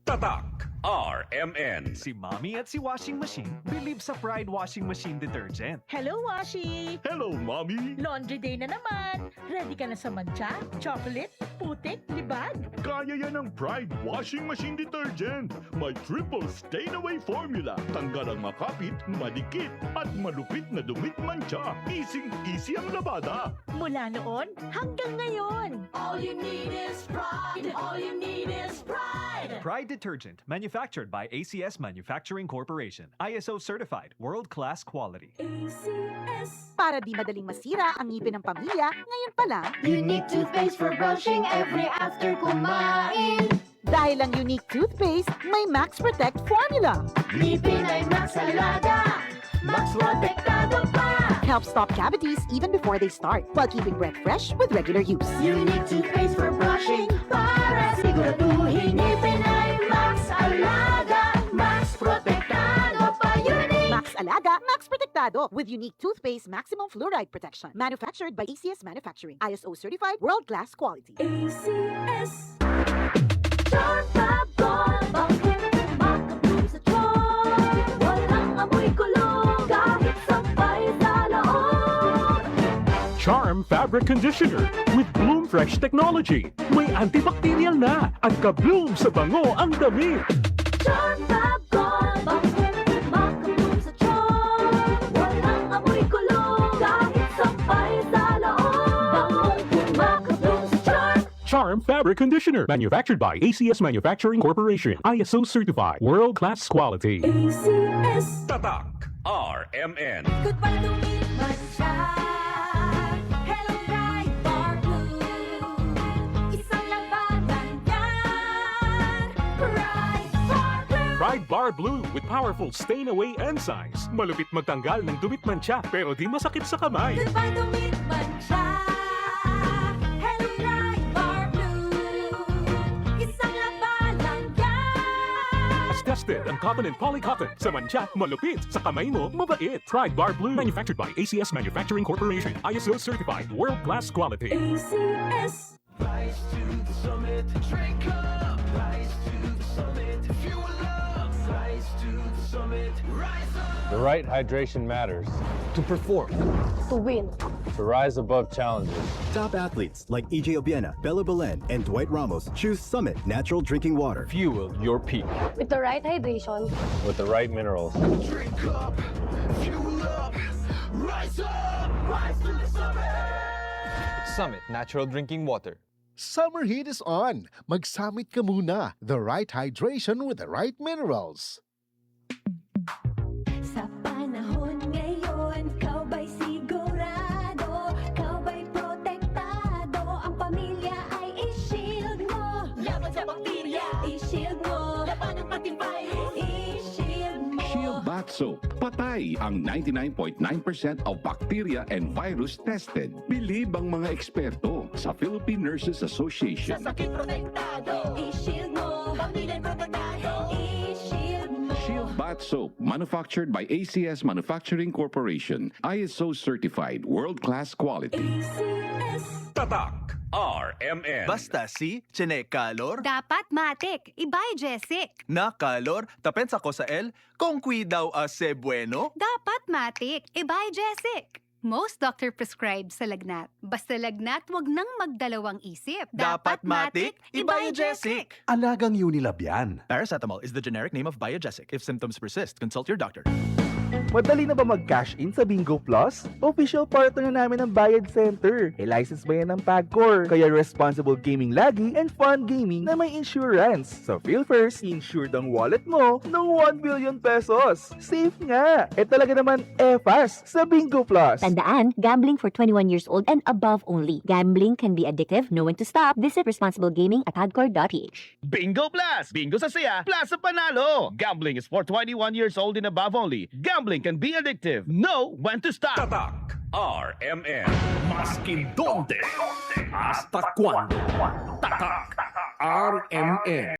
Tatak RMN. Si Mommy at si Washing Machine believe sa Pride Washing Machine Detergent. Hello, Washi! Hello, Mommy! Laundry day na naman. Ready ka na sa mancha, chocolate, putik, libag? Kaya yan ang Pride Washing Machine Detergent. May triple stain-away formula. Tanggal ang makapit, madikit, at malupit na dumit mancha. Easy ang labada. Mula noon hanggang ngayon. All you need is pride. All you need is pride. Pride Detergent, manufactured by ACS Manufacturing Corporation. ISO certified, world-class quality. ACS. Para di madaling masira ang ngipin ng pamilya, ngayon pa lang, Unique toothpaste for brushing every after kumain. dahil ang unique toothpaste, may Max Protect formula. Ngipin ay Max Alaga. Max Protektado pa. Helps stop cavities even before they start, while keeping breath fresh with regular use. Unique toothpaste for brushing para siguraduhin ngipin ay Max Alaga. Max Protektado pa. Unique. Max Alaga, Max Protectado with unique toothpaste maximum fluoride protection. Manufactured by ACS Manufacturing. ISO certified, world-class quality. ACS. Charm Fab Gold. Makabloom sa tiyan. Walang amoy kulong kahit sabay sa loob. Charm Fabric Conditioner with Bloom Fresh Technology. May antibacterial na at ka-bloom sa bango ang damit. Charm Fab Gold. Makabloom sa tiyan. Walang amoy kulong kahit sabay sa loob. Makabloom sa tiyan. Charm Fabric Conditioner, manufactured by ACS Manufacturing Corporation. ISO certified, world-class quality. ACS. Tatak RMN. Goodbye to me, Mancha. Hello, bright bar blue. Isang labanan yan. Bright bar blue. Pride Bar Blue with powerful stain-away enzymes. Malupit magtanggal ng dumit mancha pero di masakit sa kamay. Goodbye to me, Mancha. Hello, bright bar blue. Isang labanan yan. As tested ang cotton and polycotton. Sa mancha, malupit. Sa kamay mo, mabait. Pride Bar Blue, manufactured by ACS Manufacturing Corporation. ISO certified, world-class quality. ACS. Rise to the summit, drink up. Rise to the summit, fuel up. Rise to the summit, rise up. The right hydration matters To perform. To win. to rise above challenges. Top athletes like EJ Obiena, Bella Belen, and Dwight Ramos choose Summit Natural Drinking Water. Fuel your peak. With the right hydration. With the right minerals. Drink up, fuel up, rise up. Rise to the summit. Summit Natural Drinking Water. Summer heat is on. Mag-summit ka muna. The right hydration with the right minerals. Sa panahon ngayon, kau ba'y sigurado? Kau ba'y protektado? Ang pamilya ay i-shield mo. Laban sa bakterya, i-shield mo. Laban ng matibay, i-shield mo. Shield Bath Soap. Patay ang 99.9% of bacteria and virus tested. Believe ang mga eksperto sa Philippine Nurses Sa Association. sakit protektado, i-shield mo. Pamilya protektado, i-shield mo. Shield Bath Soap, manufactured by ACS Manufacturing Corporation. ISO certified, world-class quality. ACS. Tatak RMN. Basta si Chene Calor, Dapat matik, ibay Jessic. na Calor, tapensa ko sa el, kung cuidaw ase bueno. Dapat matik, ibay Jessic. Most doctor prescribe sa lagnat. Basta lagnat, wag nang magdalawang isip. Dapat matik, Ibajesic. Alagang Unilab yan. Paracetamol is the generic name of Biogesic. If symptoms persist, consult your doctor. Madali na ba mag-cash in sa Bingo Plus? Official partner na namin ng Bayad Center. E license ba yan ng PAGCOR? Kaya responsible gaming lagi and fun gaming na may insurance. So feel first, insured ang wallet mo ng 1 billion pesos. Safe nga! E talaga naman fast sa Bingo Plus. Tandaan, gambling for 21 years old and above only. Gambling can be addictive, know when to stop. Visit responsible gaming at hardcore.ph. Bingo Plus! Bingo sa saya, plus sa panalo! Gambling is for 21 years old and above only. Gambling can be addictive. Know when to stop. Tatak RMN. Maskin donde, hasta cuando. Tatak RMN.